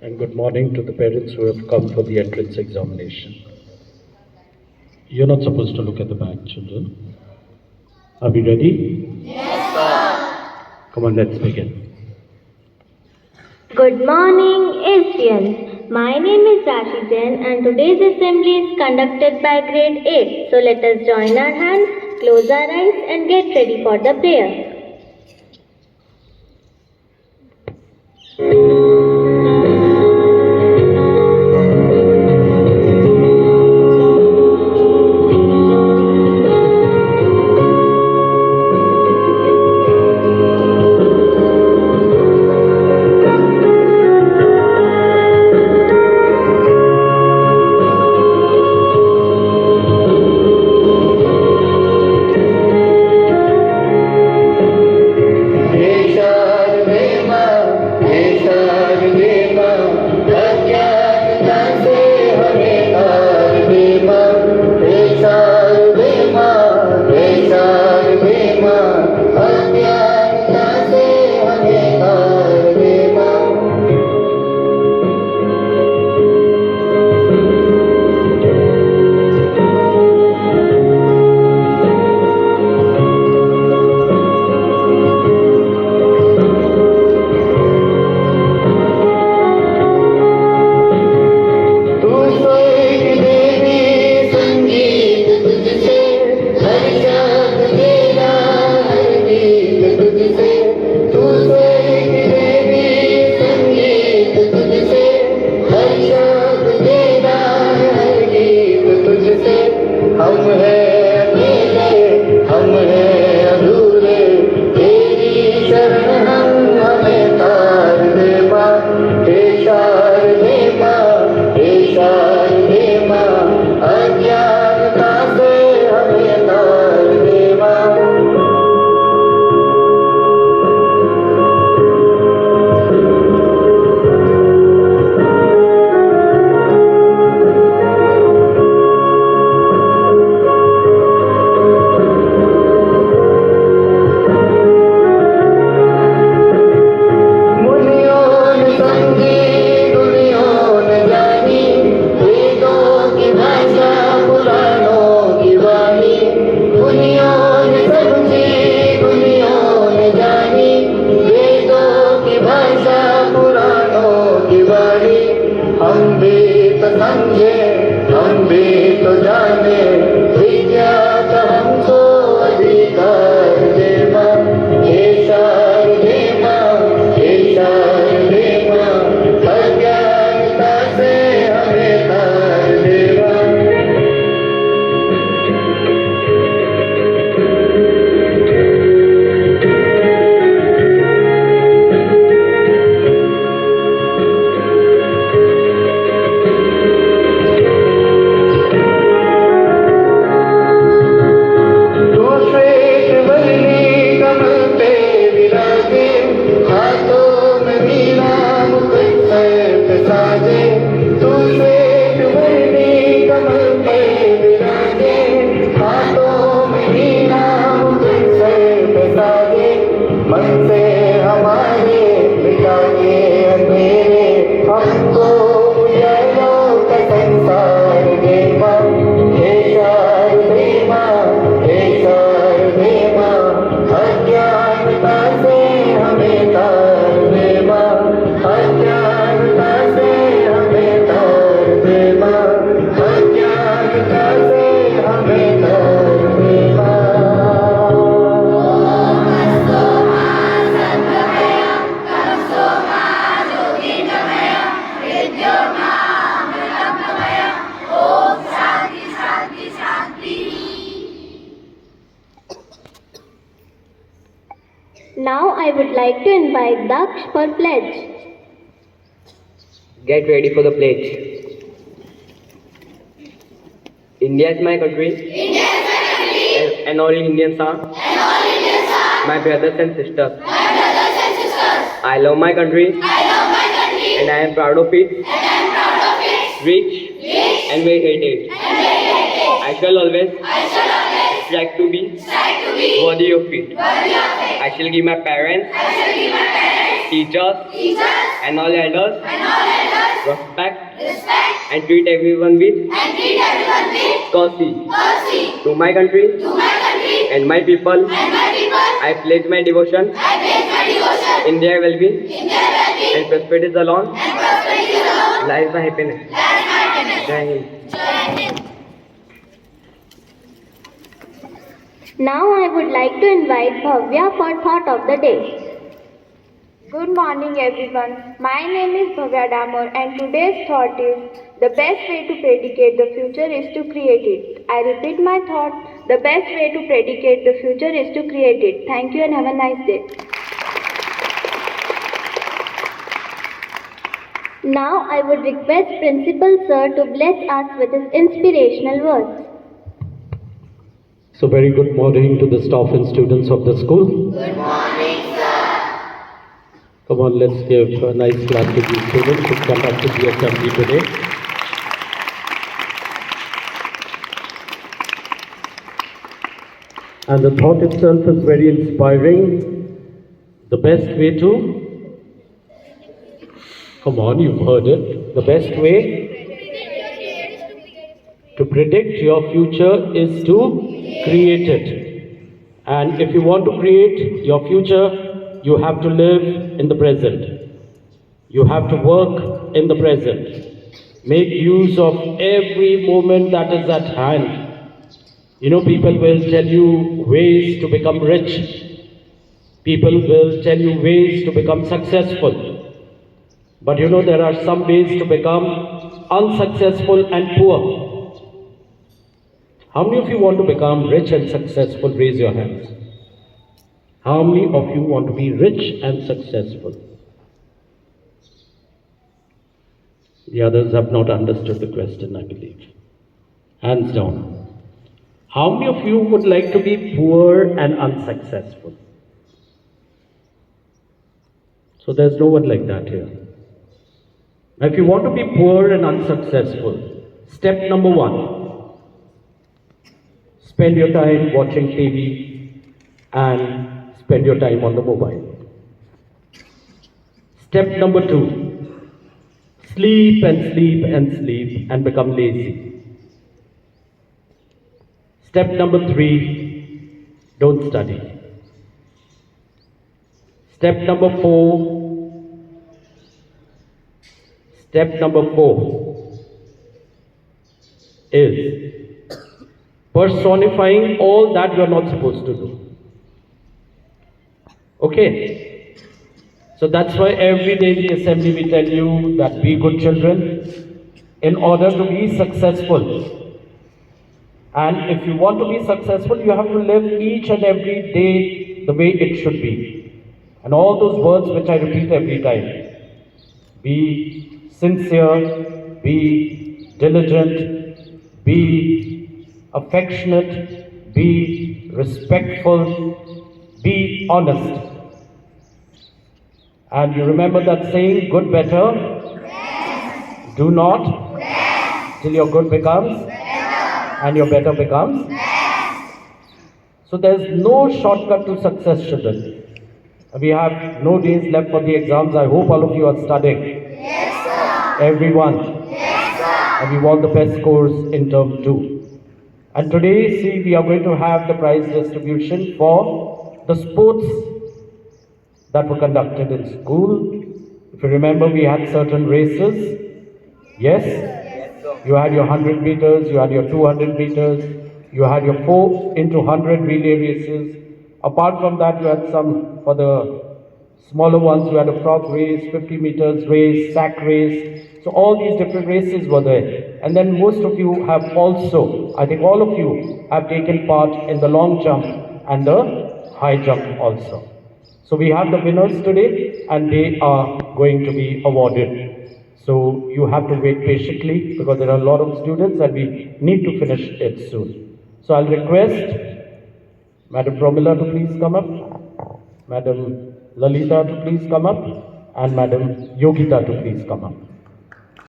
and good morning to the parents who have come for the entrance examination. You're not supposed to look at the back, children. Are we ready? Yes, sir. Come on, let's begin. Good morning, Asians. My name is Rashi Jain and today's assembly is conducted by grade 8. So let us join our hands, close our eyes and get ready for the prayer. Now I would like to invite Daksh for pledge. Get ready for the pledge. India is my country. India is my country. And all Indians are. And all Indians are. My brothers and sisters. My brothers and sisters. I love my country. I love my country. And I am proud of it. And I am proud of it. Rich. Rich. And very heritage. And very heritage. I shall always. I shall always. Strive to be. Strive to be. Worthy of it. Worthy of it. I shall give my parents. I shall give my parents. Teachers. Teachers. And all elders. And all elders. respect, respect, and treat everyone with and treat everyone with courtesy. courtesy. To my country To my country and my people, and my people, I pledge my devotion I place my devotion in their well-being in their well-being and prosperity alone and prosperity alone. lies my happiness. That's my happiness. Jai Hind. Jai Hind. Now I would like to invite Bhavya for thought of the day. Good morning everyone. My name is Bhavya Damor and today's thought is the best way to predicate the future is to create it. I repeat my thought. The best way to predicate the future is to create it. Thank you and have a nice day. Now I would request Principal Sir to bless us with his inspirational words. So very good morning to the staff and students of the school. Good morning, sir. Come on, let's give a nice clap to these students who conducted the assembly today. And the thought itself is very inspiring. The best way to, come on, you've heard it. The best way to predict your future is to create it. And if you want to create your future, you have to live in the present. You have to work in the present. Make use of every moment that is at hand. You know, people will tell you ways to become rich. People will tell you ways to become successful. But you know, there are some ways to become unsuccessful and poor. How many of you want to become rich and successful? Raise your hands. How many of you want to be rich and successful? The others have not understood the question, I believe. Hands down. How many of you would like to be poor and unsuccessful? So there's no one like that here. Now, if you want to be poor and unsuccessful, step number one. Spend your time watching TV and spend your time on the mobile. Step number two, sleep and sleep and sleep and become lazy. Step number three, don't study. Step number four is personifying all that you are not supposed to do. Okay? So that's why every day in the assembly we tell you that be good children in order to be successful. And if you want to be successful, you have to live each and every day the way it should be. And all those words which I repeat every time. Be sincere, be diligent, be affectionate, be respectful, be honest. And you remember that saying, good better, do not, till your good becomes, and your better becomes. So there's no shortcut to success, children. We have no days left for the exams. I hope all of you are studying. Yes, sir. Everyone. Yes, sir. And we want the best scores in term 2. And today, see, we are going to have the prize distribution for the sports that were conducted in school. If you remember, we had certain races. Yes? You had your 100 meters, you had your 200 meters, you had your 4 into 100 relay races. Apart from that, you had some, for the smaller ones, you had a frog race, 50 meters race, sack race. So all these different races were there. And then most of you have also, I think all of you have taken part in the long jump and the high jump also. So we have the winners today and they are going to be awarded. So you have to wait patiently because there are a lot of students and we need to finish it soon. So I'll request Madam Promila to please come up, Madam Lalita to please come up, and Madam Yogita to please come up.